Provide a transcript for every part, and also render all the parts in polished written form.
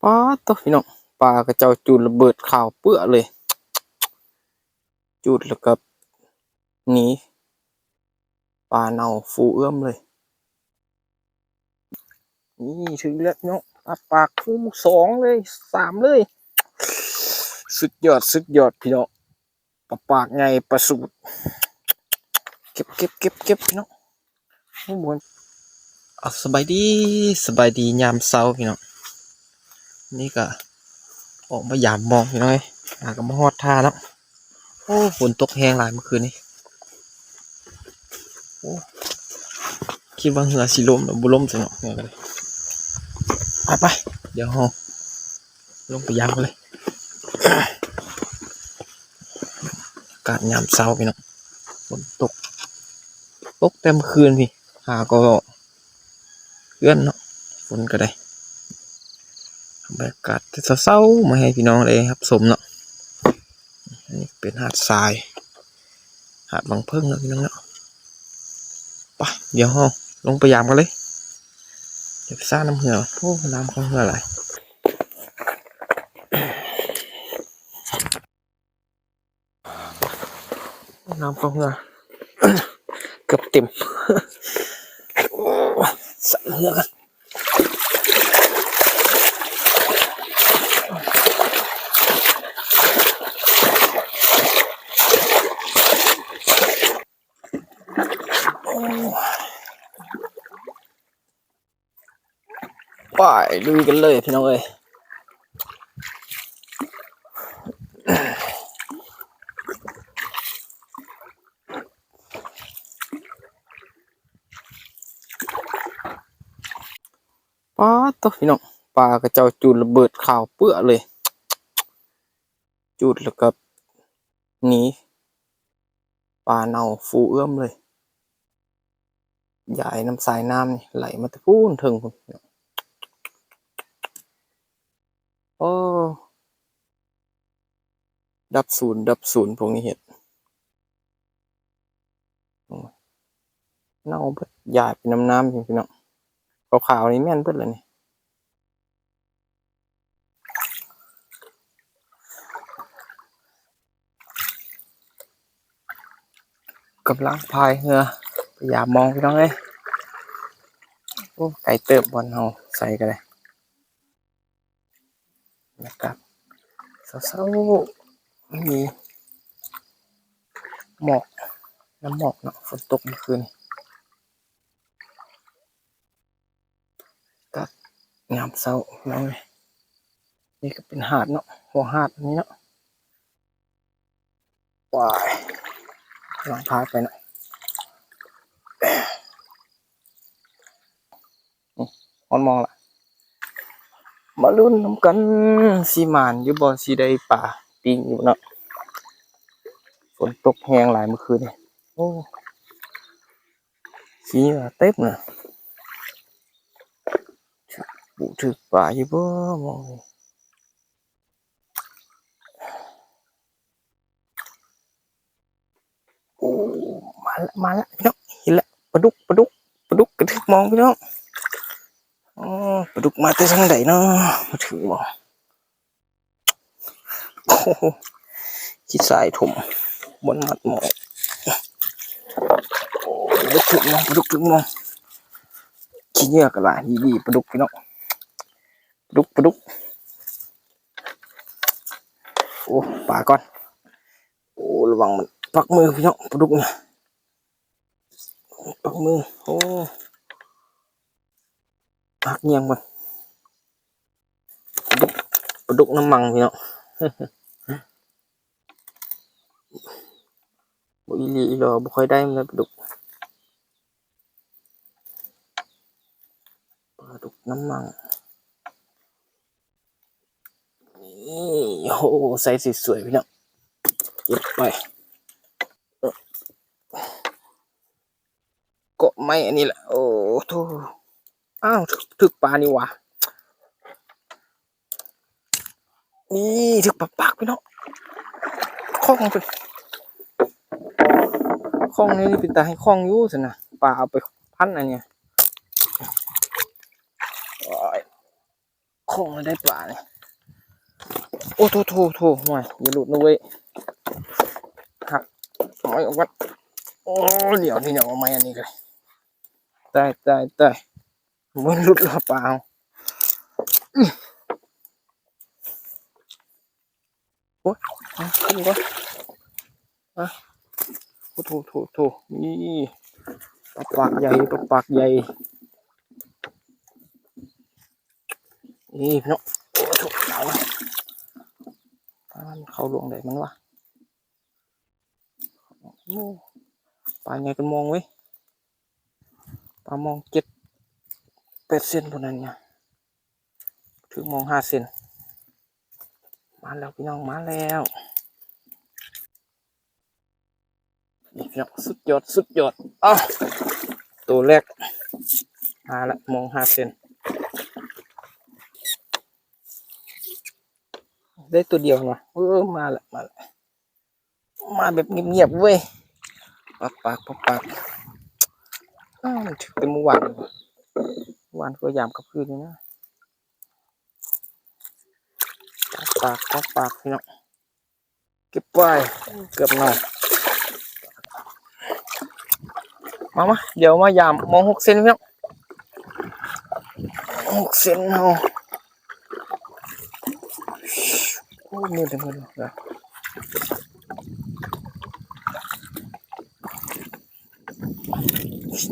ป๊าดตัวพี่น้องปลากระเจ้าจูดระเบิดข่าวเปื้อเลยจูดแล้วก็หนีปลาเน่าฟูเอื้อมเลยนี่ถึงแล้วพี่น้องปากคู่สองเลยสามเลยสุดยอดพี่น้องปากไงประสูดเก็บพี่น้องข้างบนสบายดียามเช้าพี่น้องนี่ก็ออกมายามมองพี่น้องก็มาฮอดท่าแล้วโอ้ฝนตกแห้งหลายเมื่อคืนนี้โอ้คิดว่าเหือสิลมหรือบุลมสิเนาะเหือกันเลยไปเดี๋ยวเราลงไปยามกันเลยอากาศยามเช้าพี่น้องฝนตกเต็มคืนพี่ก็เลื่อนเนาะฝนก็ได้บรรยากาศเศร้าๆมาให้พี่น้องเลยครับสมเนาะนี่เป็นหาดทรายหาดวังเพิ่งเนาะพี่น้องเนาะไปเดี๋ยวเราลงไปยามกันเลยเดี๋ยวซ่าน้ำเหือโอ้น้ำของเหือไหลน้ำของเหือเกือบเต็มใส่เหือกันไปดูกันเลยพี่น้องเอ้ยป๊าดตัวพี่น้องปลากระเจ้าจูดระเบิดข่าวเปื้อเลยจูดแล้วก็หนีปลาเน่าฟูเอื้อมเลยยายน้ำสายน้ำนี่ไหลมาตะพูนถึงพุ่นโอ้ดับศูนย์พวกนี้เห็ดเน่าเบิดยายเป็นน้ำพี่น้องขาวๆนี่แม่นเบิดเลยนี่กำลังพายเรือพยายามมองพี่น้องเลยโอ้ไก่เติบบอลเอาใส่กันเลยนะครับเศร้าๆไม่มีหมอกน้ำหมอกเนาะฝนตกเมื่อคืนก็งามเศร้าพี่น้องเลยนี่ก็เป็นหาดเนาะหัวหาดนี้เนาะว้ายลองพายไปเนาะมองละมาลุ้นน้ำกันสีมานอยู่บ่สีใดป่าปิงอยู่เนาะฝนตกแห้งหลายเมื่อคืนนี่โอ้สีเต็มเลยบุถึกป่าอยู่บ่มองโอ้มาละพี่น้องเห็นละปลาดุกกระทึกมองพี่น้องอ๋อปลาดุกมาแต่ทางใดเนาะมาถือบ่โอ้โหขี้สายถมบนมัดหมอกโอ้ปลาดุกถึกมองขี้เหยื่อกระไรดีปลาดุกพี่น้องปลาดุกโอ้ปลาก่อนโอ้ระวังมันปักมือพี่น้องปลาดุกเนี่ยปักมือโอ้ปักเงียงมันปลาดุกน้ำมังพี่น้องบุอีลีหรอบุค่อยได้เลยปลาดุกน้ำมังนี่โอ้ใส่สวยๆพี่น้องเก็บไปก็ไม่อันนี้แหละโอ้โธ่อ้าวถึกปลานี่วะนี่ถึกปากพี่น้องคล้องเป็นคล้องนี่เป็นตาให้คล้องอยู่สินะปลาเอาไปพันอันเนี้ย คงได้ปลาเนี่ยโอ้โถห่วยอย่าหลุดนะเว้ยหักไม่ออกกันโอ้เดี๋ยวนี่เดี๋ยวเอาไม้อันนี้กันตายมันหลุดหรือเปล่าโอ้ยขึ้นก่อนโอ้โถนี่ปากใหญ่นี่พี่น้องโอ้โถหนาวมันเข้าลวงได้มันวะปลาใหญ่กันมองไว้ปลามอง7-8 เซนเท่านั้นเนี่ยถึงมอง5 เซนมาแล้วพี่น้องมาแล้วนี่พี่น้องสุดยอดอ้าวตัวแรกมาละมอง5 เซนได้ตัวเดียวนะมาละมาแบบเงียบๆเว้ยปากมันถึงเป็นเมื่อวานก็ยามกับคืนนี่นะปากพี่น้องเก็บไปเกือบนอนมาเดี๋ยวมายามมอง6 เซนพี่น้อง6 เซนเอาโอ้มือเต็มเลยเ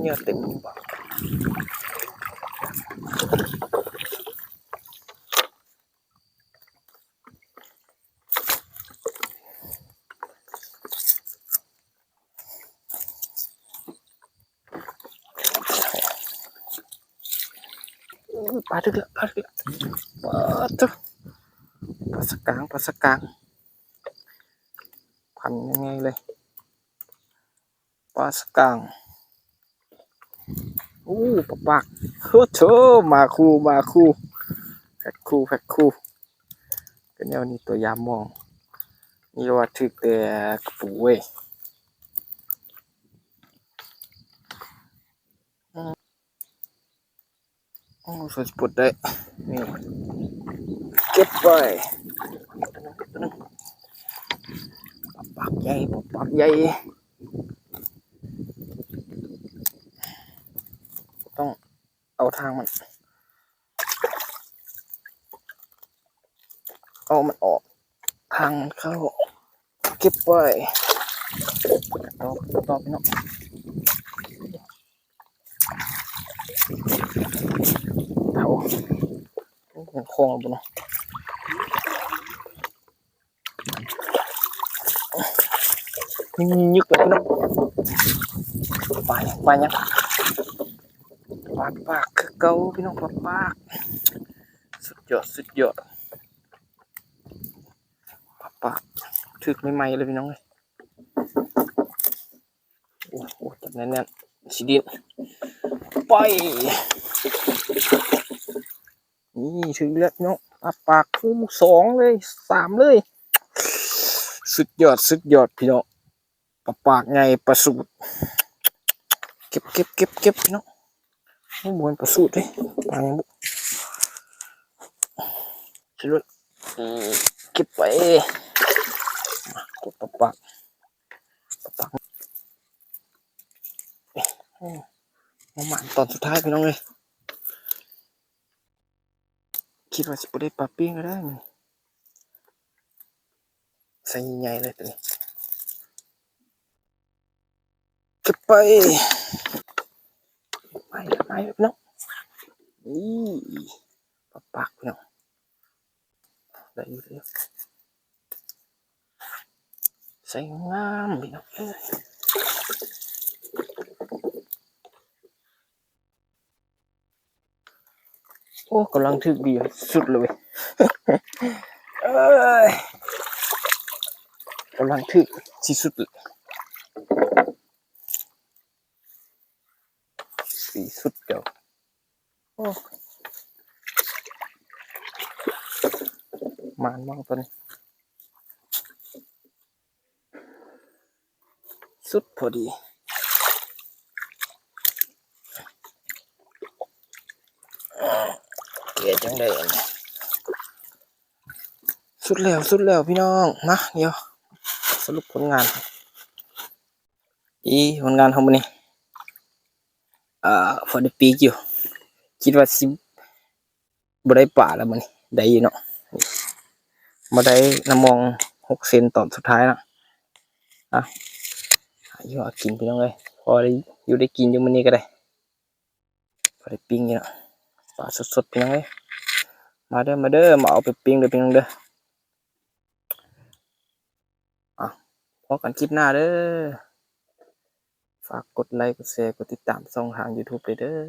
นี่ยเต็มปากปลาดึกละปลาตุ๊ปลาสกางพันยังไงเลยปลาสกางปากโอ้โถมาคู่แพ็คคู่ก็แนวนี้ตัวยามมองนี่ว่าถึกแต่กระปูเว้ยสวยปุดได้นี่เก็บไปปากใหญ่ต้องเอาทางมันเอามันออกทางมันเข้าเก็บไปต่อพี่น้องเอาเป็นคลองบุญเนาะยึกเลยพี่น้องปลายังปากคือเก่าพี่น้องปากสุดยอดปากถึกใหม่ๆเลยพี่น้องเลยโอ้จับแน่นสีดินไปนี่ถึงแล้วพี่น้องปากคู่2เลย3เลยสุดยอดพี่น้องปากไงประสูตรเก็บพี่น้องไม่บวนประสูตรเลยปางบุสุดเก็บไปกดปากมาหมานตอนสุดท้ายพี่น้องเลยคิดว่าจะไปได้ปลาปิ้งก็ได้มั้ยใส่ใหญ่เลยตัวนี้เก็บไปพี่น้องนี่ปากพี่น้องได้อยู่เลยใส่งามพี่น้องโอ้กำลังถึกดีสุดเลยกำลังถึกที่สุดเลยสีสุดเดียวมานมองตัวนี้สุดพอดีเกลียดจังเลย สุดแล้วพี่น้องมาเดี๋ยวสรุปผลงานผลงานของมันนี่พอได้ปีกอยู่คิดว่าสิบ่ได้ป่าแล้วมันนี่ได้อยู่เนาะมาได้น้ำมอง6 เซนตอนสุดท้ายแล้วอยู่หากินพี่น้องเลยพอได้อยู่ได้กินอยู่มันนี้ก็ได้พอได้ปิ้งอยู่เนาะปลาสดๆพี่น้องเลยมาเด้อมาเอาไปปิ้งเด้อพี่น้องเด้อพบกันคลิปหน้าเด้อฝากกดไลค์กดแชร์กดติดตามช่องทาง YouTube เลยเด้อ